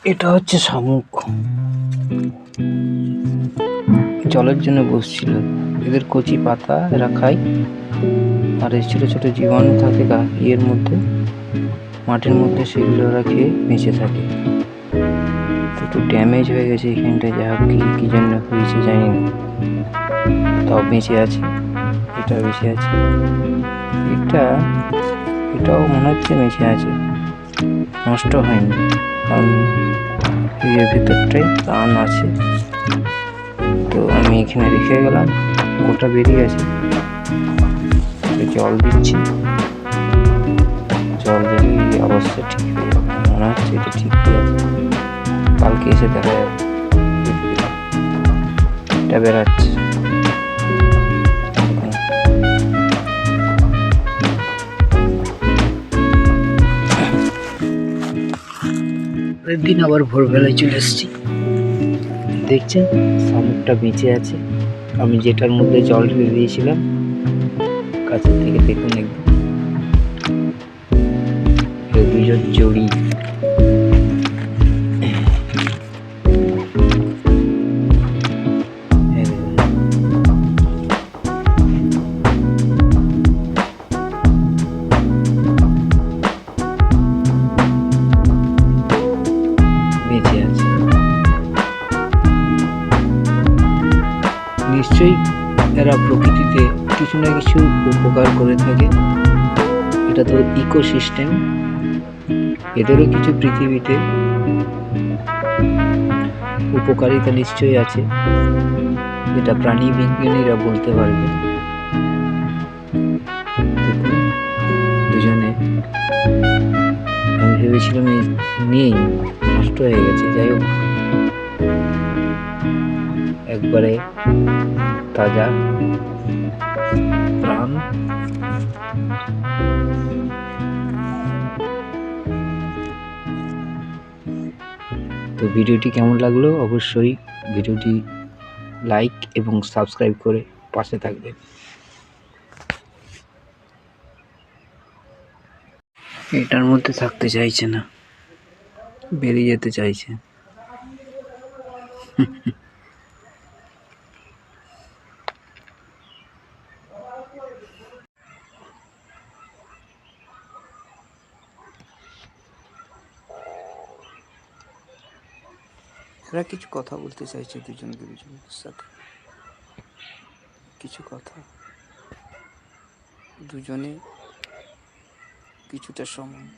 এটা হচ্ছে শামুক, জলের জন্য বসছিল। এদের কচি পাতা এরা খায়, আর এই ছোট ছোট জীবাণু থাকে ইয়ের মধ্যে, মাটির মধ্যে, সেগুলো ওরা খেয়ে বেঁচে থাকে। তো একটু ড্যামেজ হয়ে গেছে এখানটায়, যা হোক কি জন্য হয়েছে জানি না, তাও বেঁচে আছে। এটা বেঁচে আছে, এটাও মনে হচ্ছে বেঁচে আছে, নষ্ট হয়নি, কারণ এর ভেতরটাই প্রাণ আছে। তো আমি এখানে রেখে গেলাম, ওটা বেরিয়ে আছে, জল দিচ্ছি, জল দিলে এই অবস্থা ঠিক হয়ে যাবে, মনে হচ্ছে এটা ঠিক হয়ে আছে। কালকে এসে দেখা যাবে। এটা বেরাচ্ছে, দিন আবার ভোরবেলায় চলে এসেছি। দেখছেন শামুকটা বেঁচে আছে, আমি যেটার মধ্যে জল ঢেলে দিয়েছিলাম, কাছের থেকে দেখুন একদম, দুজন জড়ি। বেঁচে আছে, নিশ্চয়ই এরা প্রকৃতিতে কিছু না কিছু উপকার করে থাকে। এটা তো ইকোসিস্টেম, এদেরও কিছু পৃথিবীতে উপকারিতা নিশ্চয়ই আছে, এটা প্রাণী বিজ্ঞানীরা বলতে পারবে। দেখুন দুজনে, আমি ভেবেছিলাম নেই, নষ্ট হয়ে গেছে, যাই হোক একবারে তাজা প্রাণ। তো ভিডিওটি কেমন লাগলো অবশ্যই ভিডিওটি লাইক এবং সাবস্ক্রাইব করে পাশে থাকবেন। এটার মধ্যে থাকতে চাইছে না, বেরিয়ে যেতে চাইছে। এরা কিছু কথা বলতে চাইছে দুজনের সাথে, কিছু কথা, দুজনে কিছুটা সময়।